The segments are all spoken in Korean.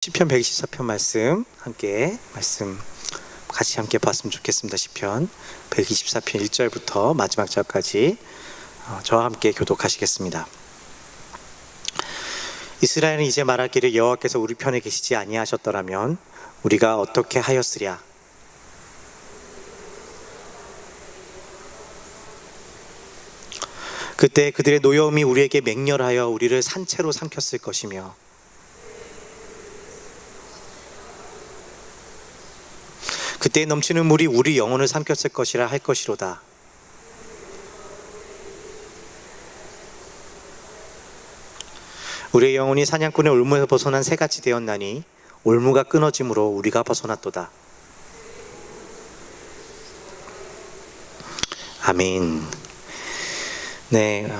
시편 124편 말씀 같이 함께 봤으면 좋겠습니다. 시편 124편 1절부터 마지막 절까지 저와 함께 교독하시겠습니다. 이스라엘은 이제 말하기를 여호와께서 우리 편에 계시지 아니하셨더라면 우리가 어떻게 하였으랴. 그때 그들의 노여움이 우리에게 맹렬하여 우리를 산채로 삼켰을 것이며 그때 넘치는 물이 우리 영혼을 삼켰을 것이라 할 것이로다. 우리의 영혼이 사냥꾼의 올무에서 벗어난 새같이 되었나니 올무가 끊어짐으로 우리가 벗어났도다. 아멘. 네,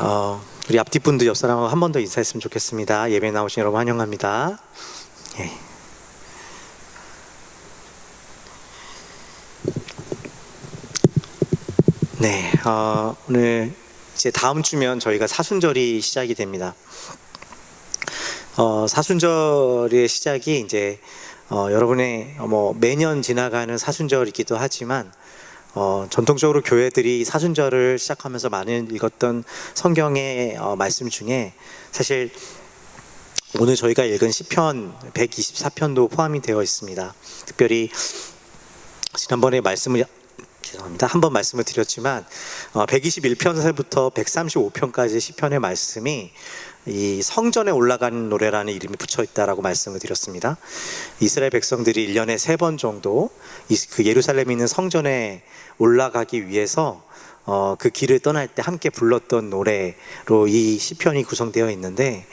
우리 앞뒷분들 옆사람하고 한 번 더 인사했으면 좋겠습니다. 예배 나오신 여러분 환영합니다. 예. 네, 오늘 이제 다음 주면 저희가 사순절이 시작이 됩니다. 사순절의 시작이 이제 여러분의 매년 지나가는 사순절이기도 하지만 전통적으로 교회들이 사순절을 시작하면서 많이 읽었던 성경의 말씀 중에 사실 오늘 저희가 읽은 시편 124편도 포함이 되어 있습니다. 특별히 지난번에 한번 말씀을 드렸지만 121편부터 135편까지 시편의 말씀이 이 성전에 올라가는 노래라는 이름이 붙여 있다라고 말씀을 드렸습니다. 이스라엘 백성들이 1년에 3번 정도 그 예루살렘에 있는 성전에 올라가기 위해서 그 길을 떠날 때 함께 불렀던 노래로 이 시편이 구성되어 있는데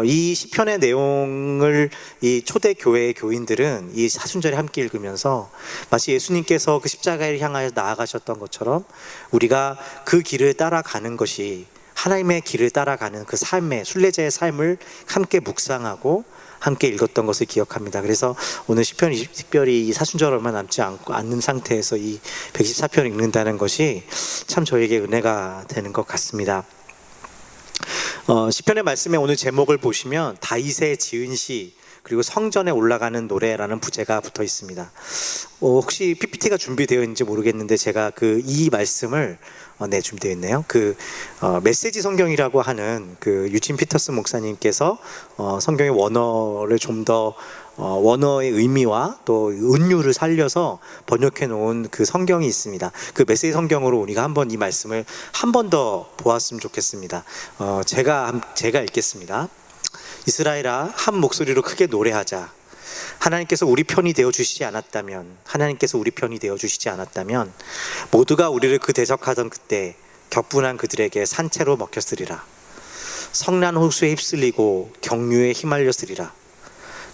이 시편의 내용을 이 초대 교회의 교인들은 이 사순절에 함께 읽으면서 마치 예수님께서 그 십자가를 향하여 나아가셨던 것처럼 우리가 그 길을 따라가는 것이 하나님의 길을 따라가는 그 삶의 순례자의 삶을 함께 묵상하고 함께 읽었던 것을 기억합니다. 그래서 오늘 시편이 특별히 이 사순절 얼마 남지 않는 상태에서 이 124편을 읽는다는 것이 참 저에게 은혜가 되는 것 같습니다. 시편의 말씀에 오늘 제목을 보시면 다윗의 지은 시 그리고 성전에 올라가는 노래라는 부제가 붙어 있습니다. 혹시 PPT가 준비되어 있는지 모르겠는데 제가 이 말씀을 준비되어 있네요. 메시지 성경이라고 하는 유진 피터슨 목사님께서 성경의 원어를 좀 더 원어의 의미와 또 은유를 살려서 번역해 놓은 그 성경이 있습니다. 그 메시지 성경으로 우리가 한번 이 말씀을 한 번 더 보았으면 좋겠습니다. 제가 읽겠습니다. 이스라엘아, 한 목소리로 크게 노래하자. 하나님께서 우리 편이 되어 주시지 않았다면 모두가 우리를 그 대적하던 그때 격분한 그들에게 산채로 먹혔으리라. 성난 호수에 휩쓸리고 경류에 휘말렸으리라.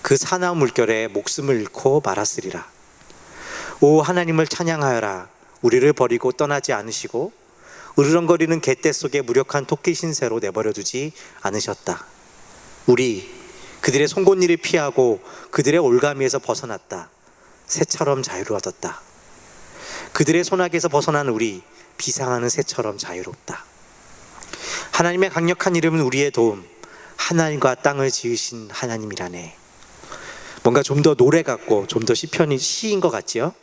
그 사나운 물결에 목숨을 잃고 말았으리라. 오 하나님을 찬양하여라. 우리를 버리고 떠나지 않으시고 으르렁거리는 갯대 속에 무력한 토끼 신세로 내버려두지 않으셨다. 우리 그들의 송곳니를 피하고 그들의 올가미에서 벗어났다. 새처럼 자유로워졌다. 그들의 손아귀에서 벗어난 우리 비상하는 새처럼 자유롭다. 하나님의 강력한 이름은 우리의 도움. 하나님과 땅을 지으신 하나님이라네. 뭔가 좀 더 노래 같고 좀 더 시인 것 같지요?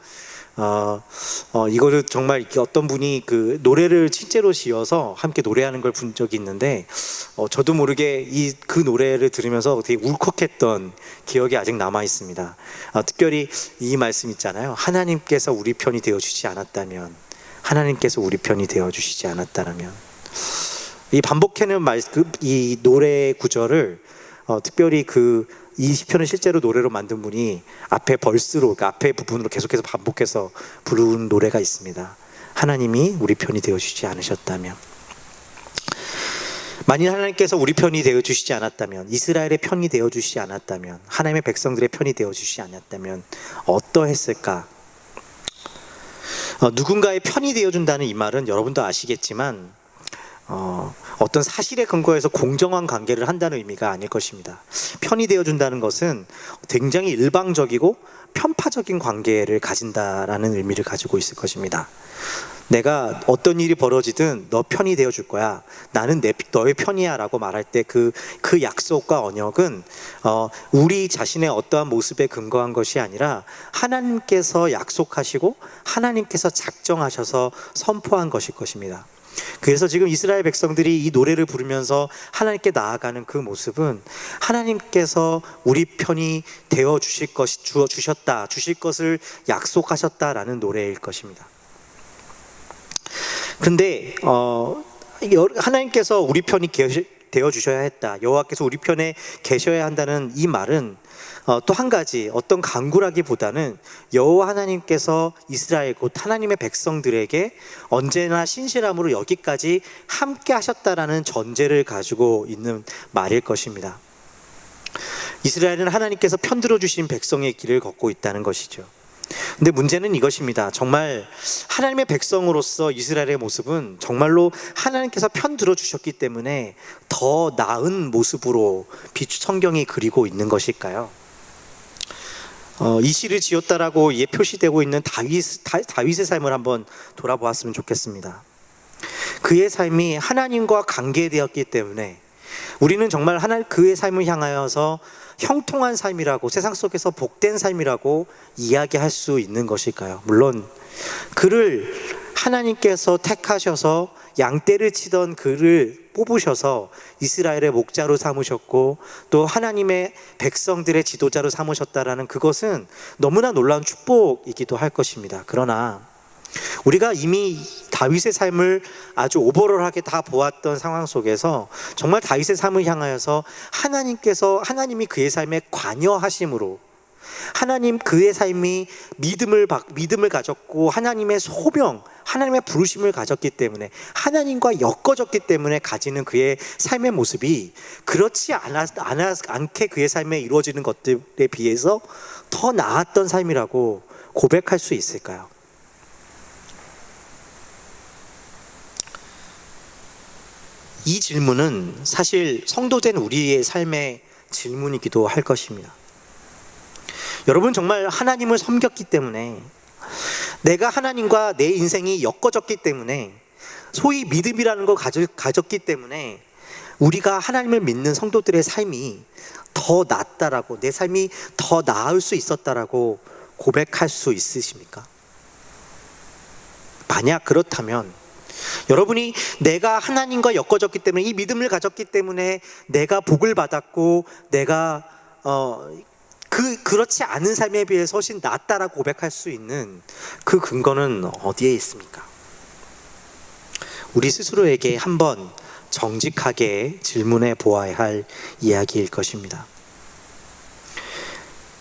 이거를 정말 어떤 분이 그 노래를 실제로 지어서 함께 노래하는 걸 본 적이 있는데 저도 모르게 그 노래를 들으면서 되게 울컥했던 기억이 아직 남아 있습니다. 특별히 이 말씀 있잖아요. 하나님께서 우리 편이 되어주시지 않았다면 이 반복해는 이 노래 구절을 특별히 이 시편을 실제로 노래로 만든 분이 앞에 앞에 부분으로 계속해서 반복해서 부르는 노래가 있습니다. 하나님이 우리 편이 되어주시지 않으셨다면, 만일 하나님께서 우리 편이 되어주시지 않았다면, 이스라엘의 편이 되어주시지 않았다면, 하나님의 백성들의 편이 되어주시지 않았다면 어떠했을까? 누군가의 편이 되어준다는 이 말은 여러분도 아시겠지만 어떤 사실에 근거해서 공정한 관계를 한다는 의미가 아닐 것입니다. 편이 되어준다는 것은 굉장히 일방적이고 편파적인 관계를 가진다라는 의미를 가지고 있을 것입니다. 내가 어떤 일이 벌어지든 너 편이 되어 줄 거야. 나는 너의 편이야 라고 말할 때 그 약속과 언약은 우리 자신의 어떠한 모습에 근거한 것이 아니라 하나님께서 약속하시고 하나님께서 작정하셔서 선포한 것일 것입니다. 그래서 지금 이스라엘 백성들이 이 노래를 부르면서 하나님께 나아가는 그 모습은 하나님께서 우리 편이 되어 주실 것을 약속하셨다라는 노래일 것입니다. 근데 하나님께서 우리 편이 되어 주셔야 했다, 여호와께서 우리 편에 계셔야 한다는 이 말은 또 한 가지 어떤 강구라기보다는 여호와 하나님께서 이스라엘 곧 하나님의 백성들에게 언제나 신실함으로 여기까지 함께 하셨다라는 전제를 가지고 있는 말일 것입니다. 이스라엘은 하나님께서 편들어 주신 백성의 길을 걷고 있다는 것이죠. 근데 문제는 이것입니다. 정말 하나님의 백성으로서 이스라엘의 모습은 정말로 하나님께서 편들어 주셨기 때문에 더 나은 모습으로 성경이 그리고 있는 것일까요? 이 시를 지었다라고 표시되고 있는 다윗의 삶을 한번 돌아보았으면 좋겠습니다. 그의 삶이 하나님과 관계되었기 때문에 우리는 정말 그의 삶을 향하여서 형통한 삶이라고, 세상 속에서 복된 삶이라고 이야기할 수 있는 것일까요? 물론 그를 하나님께서 택하셔서 양떼를 치던 그를 뽑으셔서 이스라엘의 목자로 삼으셨고 또 하나님의 백성들의 지도자로 삼으셨다라는 그것은 너무나 놀라운 축복이기도 할 것입니다. 그러나 우리가 이미 다윗의 삶을 아주 오버롤하게 다 보았던 상황 속에서 정말 다윗의 삶을 향하여서 하나님이 그의 삶에 관여하심으로 그의 삶이 믿음을 가졌고 하나님의 소명, 하나님의 부르심을 가졌기 때문에 하나님과 엮어졌기 때문에 가지는 그의 삶의 모습이 그렇지 않게 그의 삶에 이루어지는 것들에 비해서 더 나았던 삶이라고 고백할 수 있을까요? 이 질문은 사실 성도된 우리의 삶의 질문이기도 할 것입니다. 여러분, 정말 하나님을 섬겼기 때문에, 내가 하나님과 내 인생이 엮어졌기 때문에, 소위 믿음이라는 걸 가졌기 때문에 우리가 하나님을 믿는 성도들의 삶이 더 낫다라고, 내 삶이 더 나을 수 있었다라고 고백할 수 있으십니까? 만약 그렇다면 여러분이 내가 하나님과 엮어졌기 때문에, 이 믿음을 가졌기 때문에 내가 복을 받았고 내가 그렇지 않은 삶에 비해서 훨씬 낫다라고 고백할 수 있는 그 근거는 어디에 있습니까? 우리 스스로에게 한번 정직하게 질문해 보아야 할 이야기일 것입니다.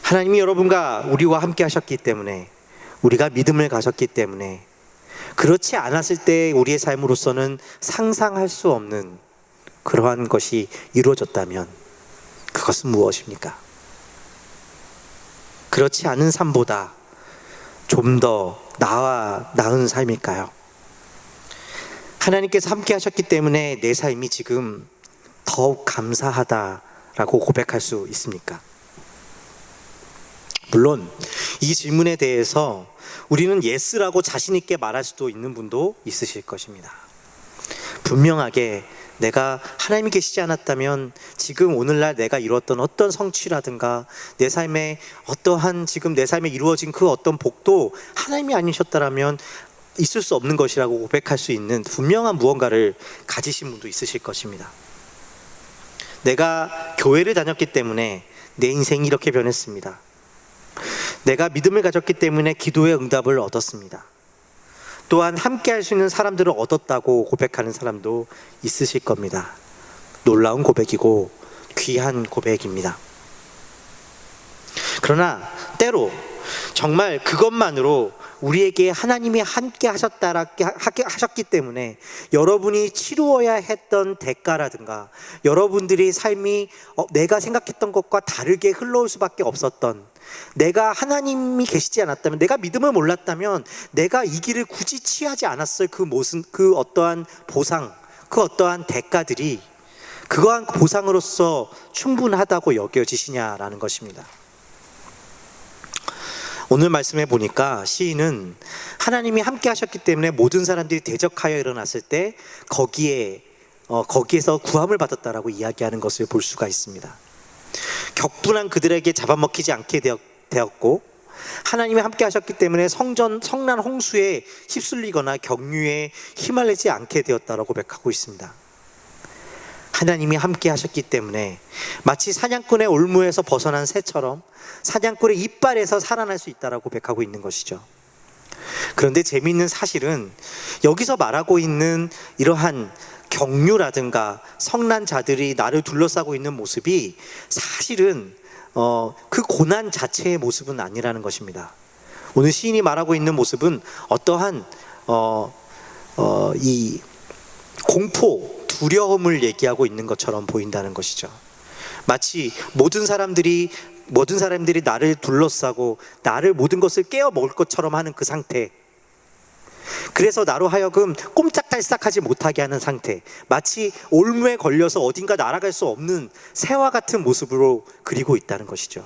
하나님이 여러분과 우리와 함께 하셨기 때문에, 우리가 믿음을 가졌기 때문에, 그렇지 않았을 때 우리의 삶으로서는 상상할 수 없는 그러한 것이 이루어졌다면 그것은 무엇입니까? 그렇지 않은 삶보다 좀 더 나은 삶일까요? 하나님께서 함께 하셨기 때문에 내 삶이 지금 더욱 감사하다라고 고백할 수 있습니까? 물론 이 질문에 대해서 우리는 예스라고 자신 있게 말할 수도 있는 분도 있으실 것입니다. 분명하게 내가 하나님이 계시지 않았다면 지금 오늘날 내가 이루었던 어떤 성취라든가 내 삶에 어떠한 지금 내 삶에 이루어진 그 어떤 복도 하나님이 아니셨다라면 있을 수 없는 것이라고 고백할 수 있는 분명한 무언가를 가지신 분도 있으실 것입니다. 내가 교회를 다녔기 때문에 내 인생이 이렇게 변했습니다. 내가 믿음을 가졌기 때문에 기도의 응답을 얻었습니다. 또한 함께 할 수 있는 사람들을 얻었다고 고백하는 사람도 있으실 겁니다. 놀라운 고백이고 귀한 고백입니다. 그러나 때로 정말 그것만으로 우리에게 하나님이 함께 하셨기 때문에 여러분이 치루어야 했던 대가라든가 여러분들의 삶이 내가 생각했던 것과 다르게 흘러올 수밖에 없었던, 내가 하나님이 계시지 않았다면, 내가 믿음을 몰랐다면 내가 이 길을 굳이 취하지 않았을 그 어떠한 보상, 그 어떠한 대가들이 그러한 보상으로서 충분하다고 여겨지시냐라는 것입니다. 오늘 말씀해 보니까 시인은 하나님이 함께 하셨기 때문에 모든 사람들이 대적하여 일어났을 때 거기에서 구함을 받았다라고 이야기하는 것을 볼 수가 있습니다. 격분한 그들에게 잡아먹히지 않게 되었고, 하나님이 함께 하셨기 때문에 성난 홍수에 휩쓸리거나 경유에 휘말리지 않게 되었다라고 고백하고 있습니다. 하나님이 함께 하셨기 때문에 마치 사냥꾼의 올무에서 벗어난 새처럼 사냥꾼의 이빨에서 살아날 수 있다라고 고백하고 있는 것이죠. 그런데 재미있는 사실은 여기서 말하고 있는 이러한 경유라든가 성난 자들이 나를 둘러싸고 있는 모습이 사실은 그 고난 자체의 모습은 아니라는 것입니다. 오늘 시인이 말하고 있는 모습은 어떠한 이 공포, 두려움을 얘기하고 있는 것처럼 보인다는 것이죠. 마치 모든 사람들이 나를 둘러싸고 나를 모든 것을 깨어 먹을 것처럼 하는 그 상태, 그래서 나로 하여금 꼼짝달싹하지 못하게 하는 상태, 마치 올무에 걸려서 어딘가 날아갈 수 없는 새와 같은 모습으로 그리고 있다는 것이죠.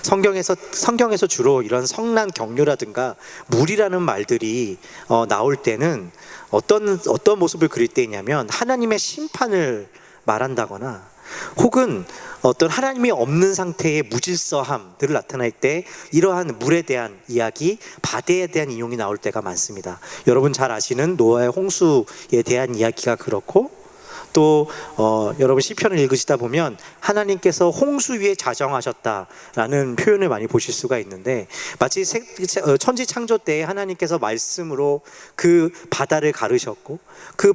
성경에서 주로 이런 성난 경유라든가 물이라는 말들이 나올 때는 어떤 모습을 그릴 때냐면 하나님의 심판을 말한다거나 혹은 어떤 하나님이 없는 상태의 무질서함들을 나타낼 때 이러한 물에 대한 이야기, 바다에 대한 인용이 나올 때가 많습니다. 여러분 잘 아시는 노아의 홍수에 대한 이야기가 그렇고, 또 여러분 시편을 읽으시다 보면 하나님께서 홍수 위에 자정하셨다라는 표현을 많이 보실 수가 있는데, 마치 천지 창조 때에 하나님께서 말씀으로 그 바다를 가르셨고 그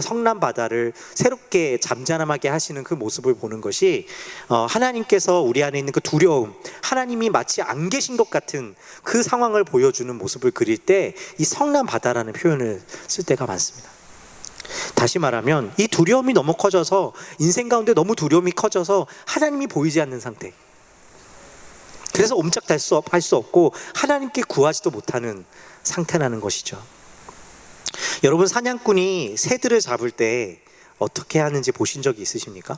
성난 바다를 새롭게 잠잠하게 하시는 그 모습을 보는 것이 하나님께서 우리 안에 있는 그 두려움, 하나님이 마치 안 계신 것 같은 그 상황을 보여주는 모습을 그릴 때 이 성난 바다라는 표현을 쓸 때가 많습니다. 다시 말하면 이 두려움이 너무 커져서, 인생 가운데 너무 두려움이 커져서 하나님이 보이지 않는 상태, 그래서 옴짝달 할 수 없고 하나님께 구하지도 못하는 상태라는 것이죠. 여러분 사냥꾼이 새들을 잡을 때 어떻게 하는지 보신 적이 있으십니까?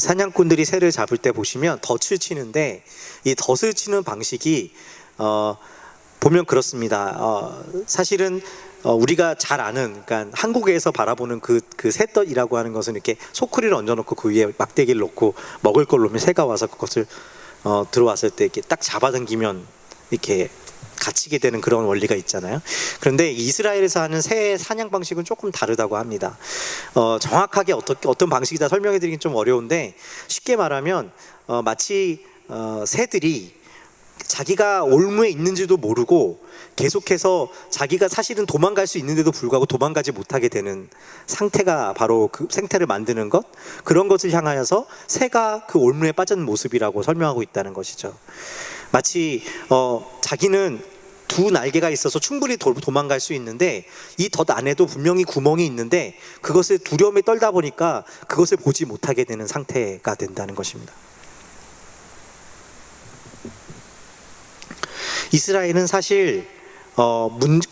사냥꾼들이 새를 잡을 때 보시면 덫을 치는데, 이 덫을 치는 방식이 보면 그렇습니다. 사실은 우리가 잘 아는, 그러니까 한국에서 바라보는 그 새덫이라고 하는 것은 이렇게 소쿠리를 얹어놓고 그 위에 막대기를 놓고 먹을 걸 놓으면 새가 와서 그것을 들어왔을 때 이렇게 딱 잡아당기면 이렇게 갇히게 되는 그런 원리가 있잖아요. 그런데 이스라엘에서 하는 새 사냥 방식은 조금 다르다고 합니다. 정확하게 어떤 방식이다 설명해드리긴 좀 어려운데, 쉽게 말하면 마치 새들이 자기가 올무에 있는지도 모르고 계속해서 자기가 사실은 도망갈 수 있는데도 불구하고 도망가지 못하게 되는 상태가 바로 그 생태를 만드는 것, 그런 것을 향하여서 새가 그 올무에 빠진 모습이라고 설명하고 있다는 것이죠. 마치 자기는 두 날개가 있어서 충분히 도망갈 수 있는데 이 덫 안에도 분명히 구멍이 있는데 그것을 두려움에 떨다 보니까 그것을 보지 못하게 되는 상태가 된다는 것입니다. 이스라엘은 사실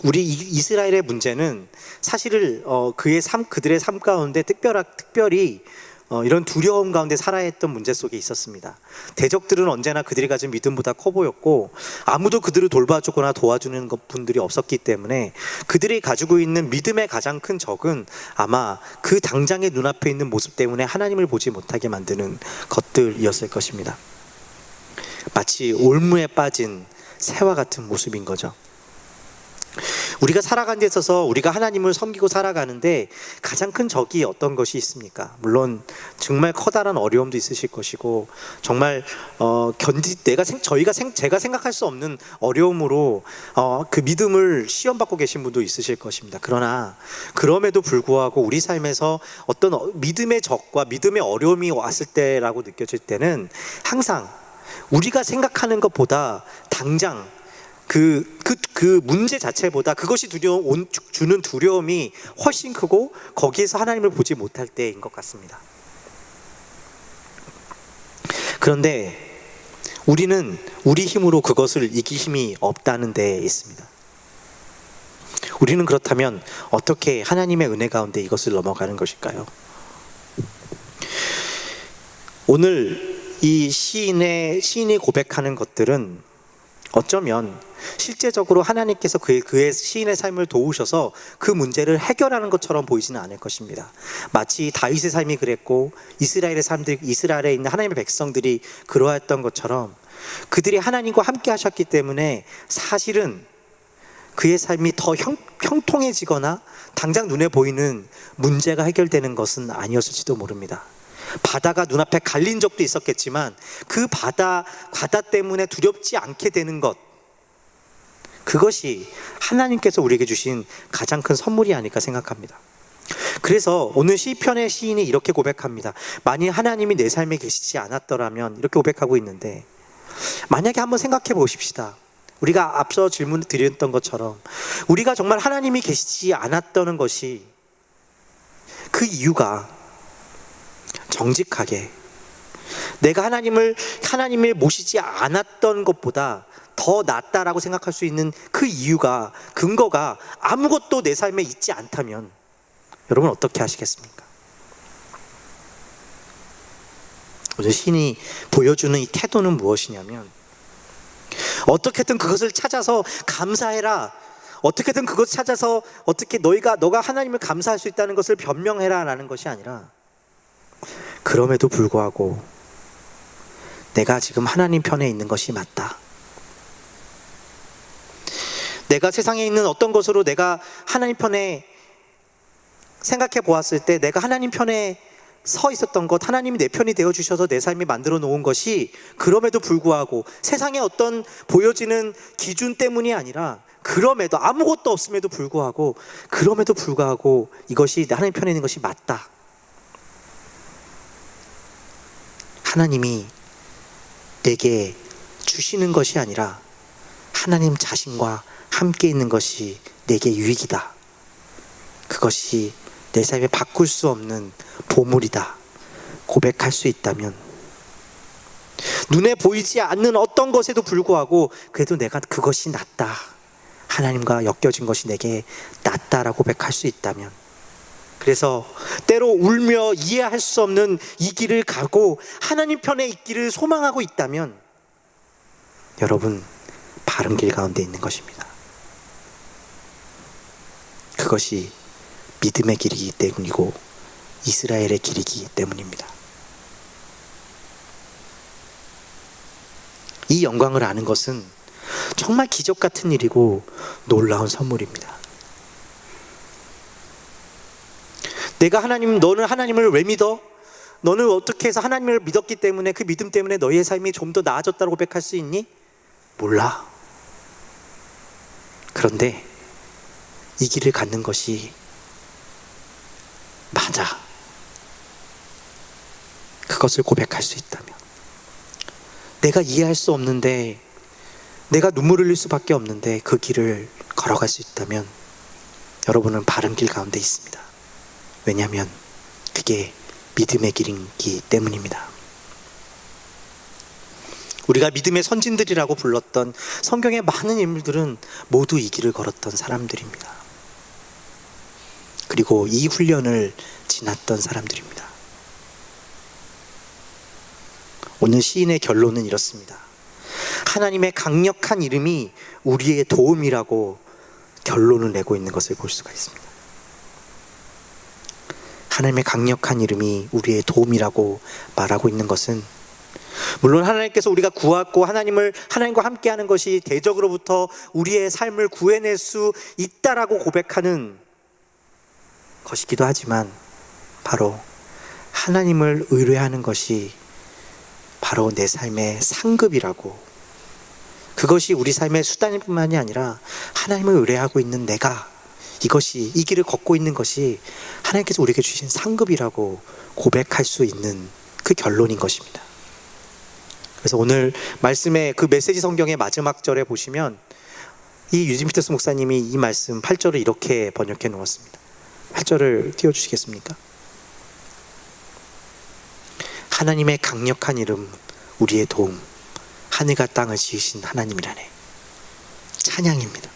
우리 이스라엘의 문제는 사실을 그들의 삶 가운데 특별히 이런 두려움 가운데 살아야 했던 문제 속에 있었습니다. 대적들은 언제나 그들이 가진 믿음보다 커 보였고 아무도 그들을 돌봐주거나 도와주는 분들이 없었기 때문에 그들이 가지고 있는 믿음의 가장 큰 적은 아마 그 당장의 눈앞에 있는 모습 때문에 하나님을 보지 못하게 만드는 것들이었을 것입니다. 마치 올무에 빠진 새와 같은 모습인 거죠. 우리가 살아가는 데 있어서 우리가 하나님을 섬기고 살아가는데 가장 큰 적이 어떤 것이 있습니까? 물론 정말 커다란 어려움도 있으실 것이고 정말 제가 생각할 수 없는 어려움으로 그 믿음을 시험받고 계신 분도 있으실 것입니다. 그러나 그럼에도 불구하고 우리 삶에서 어떤 믿음의 적과 믿음의 어려움이 왔을 때라고 느껴질 때는 항상 우리가 생각하는 것보다 당장 그 문제 자체보다 그것이 주는 두려움이 훨씬 크고 거기에서 하나님을 보지 못할 때인 것 같습니다. 그런데 우리는 우리 힘으로 그것을 이길 힘이 없다는 데 있습니다. 우리는 그렇다면 어떻게 하나님의 은혜 가운데 이것을 넘어가는 것일까요? 오늘 이 시인이 고백하는 것들은 어쩌면 실제적으로 하나님께서 그의 시인의 삶을 도우셔서 그 문제를 해결하는 것처럼 보이지는 않을 것입니다. 마치 다윗의 삶이 그랬고 이스라엘에 있는 하나님의 백성들이 그러했던 것처럼 그들이 하나님과 함께 하셨기 때문에 사실은 그의 삶이 더 형통해지거나 당장 눈에 보이는 문제가 해결되는 것은 아니었을지도 모릅니다. 바다가 눈앞에 갈린 적도 있었겠지만 그 바다 때문에 두렵지 않게 되는 것, 그것이 하나님께서 우리에게 주신 가장 큰 선물이 아닐까 생각합니다. 그래서 오늘 시편의 시인이 이렇게 고백합니다. 만일 하나님이 내 삶에 계시지 않았더라면, 이렇게 고백하고 있는데, 만약에 한번 생각해 보십시다. 우리가 앞서 질문 드렸던 것처럼 우리가 정말 하나님이 계시지 않았던 것이, 그 이유가 정직하게 내가 하나님을 모시지 않았던 것보다 더 낫다라고 생각할 수 있는 그 이유가, 근거가 아무것도 내 삶에 있지 않다면 여러분 어떻게 하시겠습니까? 오늘 시인이 보여주는 이 태도는 무엇이냐면, 어떻게든 그것을 찾아서 감사해라, 어떻게든 그것을 찾아서 어떻게 너가 하나님을 감사할 수 있다는 것을 변명해라 라는 것이 아니라, 그럼에도 불구하고 내가 지금 하나님 편에 있는 것이 맞다, 내가 세상에 있는 어떤 것으로 내가 하나님 편에 생각해 보았을 때 내가 하나님 편에 서 있었던 것, 하나님이 내 편이 되어주셔서 내 삶이 만들어 놓은 것이 그럼에도 불구하고 세상의 어떤 보여지는 기준 때문이 아니라, 그럼에도 아무것도 없음에도 불구하고 이것이 하나님 편에 있는 것이 맞다, 하나님이 내게 주시는 것이 아니라 하나님 자신과 함께 있는 것이 내게 유익이다, 그것이 내 삶에 바꿀 수 없는 보물이다 고백할 수 있다면, 눈에 보이지 않는 어떤 것에도 불구하고 그래도 내가 그것이 낫다, 하나님과 엮여진 것이 내게 낫다라고 고백할 수 있다면, 그래서 때로 울며 이해할 수 없는 이 길을 가고 하나님 편에 있기를 소망하고 있다면, 여러분 바른 길 가운데 있는 것입니다. 그것이 믿음의 길이기 때문이고 이스라엘의 길이기 때문입니다. 이 영광을 아는 것은 정말 기적 같은 일이고 놀라운 선물입니다. 너는 하나님을 왜 믿어? 너는 어떻게 해서 하나님을 믿었기 때문에, 그 믿음 때문에 너의 삶이 좀 더 나아졌다고 고백할 수 있니? 몰라. 그런데 이 길을 갖는 것이 맞아, 그것을 고백할 수 있다면, 내가 이해할 수 없는데, 내가 눈물을 흘릴 수밖에 없는데 그 길을 걸어갈 수 있다면 여러분은 바른 길 가운데 있습니다. 왜냐하면 그게 믿음의 길이기 때문입니다. 우리가 믿음의 선진들이라고 불렀던 성경의 많은 인물들은 모두 이 길을 걸었던 사람들입니다. 그리고 이 훈련을 지났던 사람들입니다. 오늘 시인의 결론은 이렇습니다. 하나님의 강력한 이름이 우리의 도움이라고 결론을 내고 있는 것을 볼 수가 있습니다. 하나님의 강력한 이름이 우리의 도움이라고 말하고 있는 것은, 물론 하나님께서 우리가 구하고 하나님과 함께하는 것이 대적으로부터 우리의 삶을 구해낼 수 있다라고 고백하는 것이기도 하지만, 바로 하나님을 의뢰하는 것이 바로 내 삶의 상급이라고, 그것이 우리 삶의 수단일 뿐만이 아니라 하나님을 의뢰하고 있는 내가, 이 길을 걷고 있는 것이 하나님께서 우리에게 주신 상급이라고 고백할 수 있는 그 결론인 것입니다. 그래서 오늘 말씀의 그 메시지 성경의 마지막 절에 보시면 이 유진 피터스 목사님이 이 말씀 8절을 이렇게 번역해 놓았습니다. 8절을 띄워주시겠습니까? 하나님의 강력한 이름, 우리의 도움, 하늘과 땅을 지으신 하나님이라네. 찬양입니다.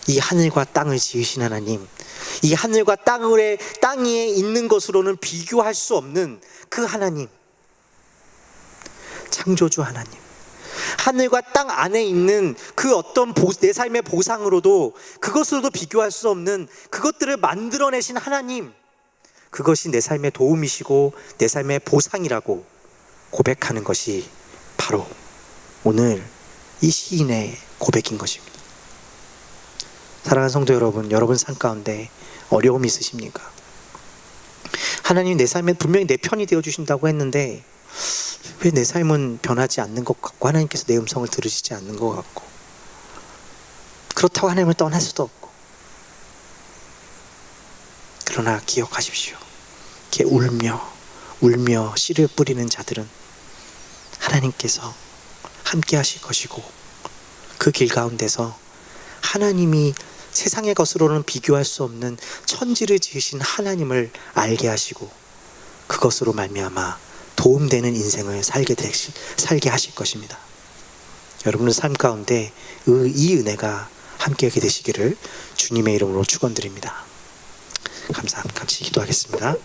이 하늘과 땅을 지으신 하나님, 이 하늘과 땅 위에 있는 것으로는 비교할 수 없는 그 하나님, 창조주 하나님, 하늘과 땅 안에 있는 그 어떤 내 삶의 보상으로도 그것으로도 비교할 수 없는 그것들을 만들어내신 하나님, 그것이 내 삶의 도움이시고 내 삶의 보상이라고 고백하는 것이 바로 오늘 이 시인의 고백인 것입니다. 사랑하는 성도 여러분, 여러분 삶 가운데 어려움이 있으십니까? 하나님 내 삶에 분명히 내 편이 되어주신다고 했는데 왜 내 삶은 변하지 않는 것 같고 하나님께서 내 음성을 들으시지 않는 것 같고, 그렇다고 하나님을 떠날 수도 없고. 그러나 기억하십시오. 이렇게 울며 씨를 뿌리는 자들은 하나님께서 함께 하실 것이고, 그 길 가운데서 하나님이 세상의 것으로는 비교할 수 없는 천지를 지으신 하나님을 알게 하시고 그것으로 말미암아 도움되는 인생을 살게 하실 것입니다. 여러분의 삶 가운데 이 은혜가 함께하게 되시기를 주님의 이름으로 축원드립니다. 감사합니다. 같이 기도하겠습니다.